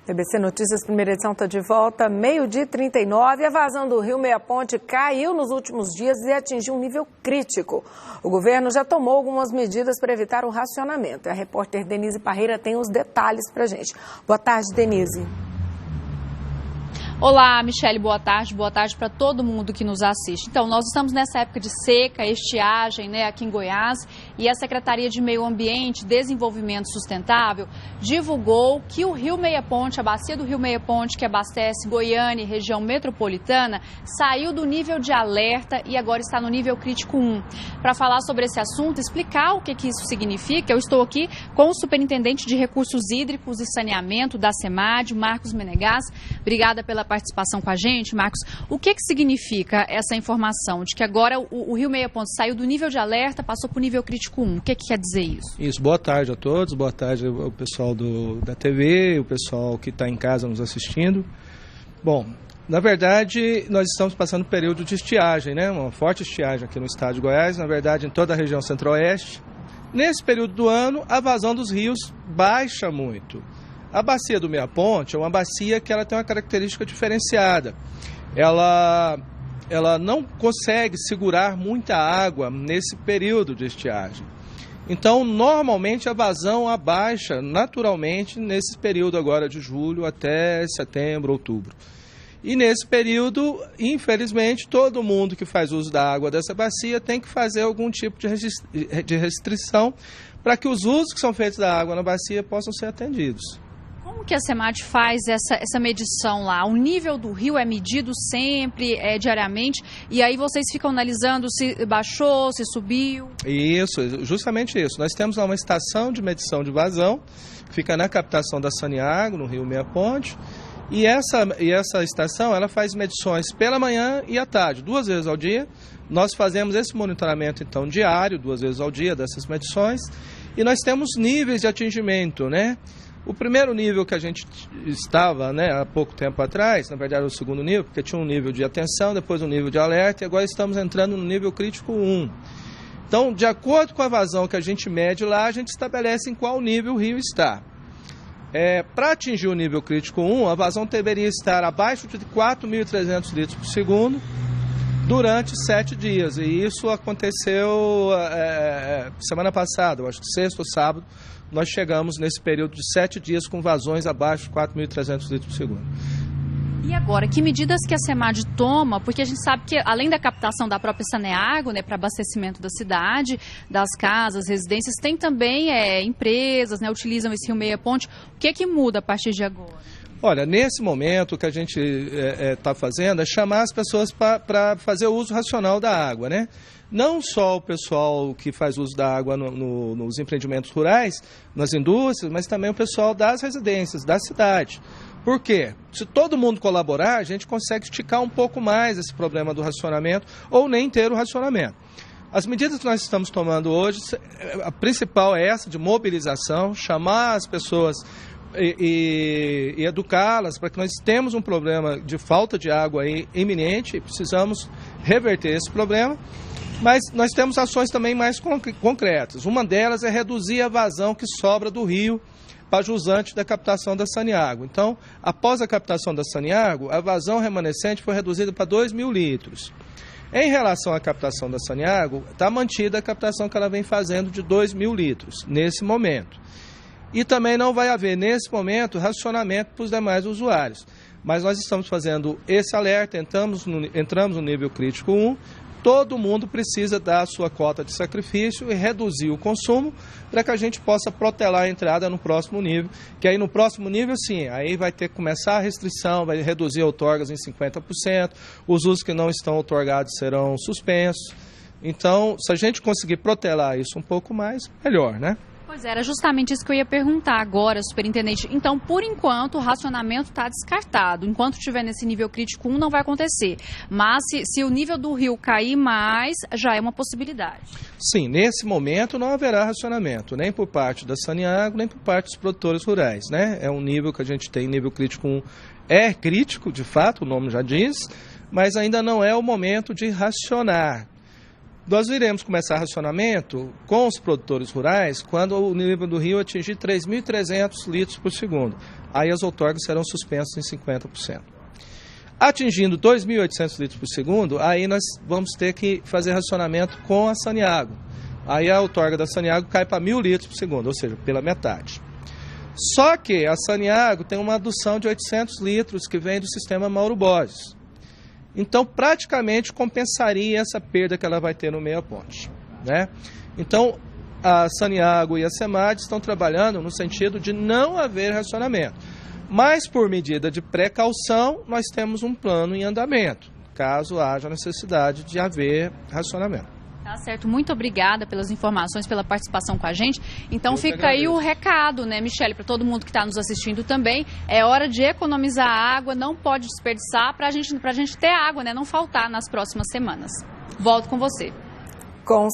TBC Notícias, primeira edição, está de volta, 12h39. A vazão do rio Meia Ponte caiu nos últimos dias e atingiu um nível crítico. O governo já tomou algumas medidas para evitar o racionamento. A repórter Denise Parreira tem os detalhes para a gente. Boa tarde, Denise. Olá, Michele, boa tarde para todo mundo que nos assiste. Então, nós estamos nessa época de seca, estiagem, aqui em Goiás, e a Secretaria de Meio Ambiente e Desenvolvimento Sustentável divulgou que o Rio Meia Ponte, a bacia do Rio Meia Ponte, que abastece Goiânia e região metropolitana, saiu do nível de alerta e agora está no nível crítico 1. Para falar sobre esse assunto, explicar o que isso significa, eu estou aqui com o Superintendente de Recursos Hídricos e Saneamento da SEMAD, Marcos Menegas. Obrigada pela participação com a gente, Marcos. O que significa essa informação de que agora o Rio Meia Ponte saiu do nível de alerta, passou para o nível crítico 1? O que quer dizer isso? Isso, boa tarde a todos, boa tarde ao pessoal da TV, o pessoal que está em casa nos assistindo. Bom, na verdade, nós estamos passando um período de estiagem, uma forte estiagem aqui no estado de Goiás, na verdade em toda a região centro-oeste. Nesse período do ano, a vazão dos rios baixa muito. A bacia do Meia Ponte é uma bacia que ela tem uma característica diferenciada. Ela não consegue segurar muita água nesse período de estiagem. Então, normalmente, a vazão abaixa naturalmente nesse período agora de julho até setembro, outubro. E nesse período, infelizmente, todo mundo que faz uso da água dessa bacia tem que fazer algum tipo de restrição para que os usos que são feitos da água na bacia possam ser atendidos. Como que a SEMAD faz essa medição lá? O nível do rio é medido sempre, diariamente, e aí vocês ficam analisando se baixou, se subiu? Isso, justamente isso. Nós temos lá uma estação de medição de vazão, que fica na captação da Saniago, no rio Meia Ponte, e essa estação ela faz medições pela manhã e à tarde, 2 vezes ao dia. Nós fazemos esse monitoramento, então, diário, 2 vezes ao dia dessas medições, e nós temos níveis de atingimento, O primeiro nível que a gente estava, há pouco tempo atrás, na verdade o segundo nível, porque tinha um nível de atenção, depois um nível de alerta, e agora estamos entrando no nível crítico 1. Então, de acordo com a vazão que a gente mede lá, a gente estabelece em qual nível o rio está. Para atingir o nível crítico 1, a vazão deveria estar abaixo de 4.300 litros por segundo durante 7 dias. E isso aconteceu semana passada, eu acho que sexta ou sábado, nós chegamos nesse período de 7 dias com vazões abaixo de 4.300 litros por segundo. E agora, que medidas que a SEMAD toma? Porque a gente sabe que, além da captação da própria Saneago, para abastecimento da cidade, das casas, residências, tem também empresas, utilizam esse Rio Meia Ponte. O que muda a partir de agora? Olha, nesse momento o que a gente está fazendo é chamar as pessoas para fazer o uso racional da água, Não só o pessoal que faz uso da água nos empreendimentos rurais, nas indústrias, mas também o pessoal das residências, da cidade. Por quê? Se todo mundo colaborar, a gente consegue esticar um pouco mais esse problema do racionamento ou nem ter o racionamento. As medidas que nós estamos tomando hoje, a principal é essa de mobilização, chamar as pessoas e educá-las para que nós temos um problema de falta de água iminente e precisamos reverter esse problema. Mas nós temos ações também mais concretas. Uma delas é reduzir a vazão que sobra do rio para jusante da captação da Saniago. Então, após a captação da Saniago, a vazão remanescente foi reduzida para 2.000 litros. Em relação à captação da Saniago, está mantida a captação que ela vem fazendo de 2.000 litros, nesse momento. E também não vai haver, nesse momento, racionamento para os demais usuários. Mas nós estamos fazendo esse alerta, entramos no nível crítico 1, todo mundo precisa dar a sua cota de sacrifício e reduzir o consumo para que a gente possa protelar a entrada no próximo nível, que aí no próximo nível, sim, aí vai ter que começar a restrição, vai reduzir outorgas em 50%, os usos que não estão outorgados serão suspensos. Então, se a gente conseguir protelar isso um pouco mais, melhor, Pois era justamente isso que eu ia perguntar agora, superintendente. Então, por enquanto, o racionamento está descartado. Enquanto estiver nesse nível crítico 1, não vai acontecer. Mas se o nível do rio cair mais, já é uma possibilidade. Sim, nesse momento não haverá racionamento, nem por parte da Saniago, nem por parte dos produtores rurais, É um nível que a gente tem, nível crítico 1, é crítico, de fato, o nome já diz, mas ainda não é o momento de racionar. Nós iremos começar racionamento com os produtores rurais quando o nível do rio atingir 3.300 litros por segundo. Aí as outorgas serão suspensas em 50%. Atingindo 2.800 litros por segundo, aí nós vamos ter que fazer racionamento com a Saniago. Aí a outorga da Saniago cai para 1.000 litros por segundo, ou seja, pela metade. Só que a Saniago tem uma adução de 800 litros que vem do sistema Mauro Borges. Então, praticamente compensaria essa perda que ela vai ter no meio ponte, né? Então, a Saniago e a SEMAD estão trabalhando no sentido de não haver racionamento. Mas, por medida de precaução, nós temos um plano em andamento, caso haja necessidade de haver racionamento. Tá certo, muito obrigada pelas informações, pela participação com a gente. Então fica aí o recado, né, Michele, para todo mundo que está nos assistindo também. É hora de economizar água, não pode desperdiçar para a gente ter água, né, não faltar nas próximas semanas. Volto com você.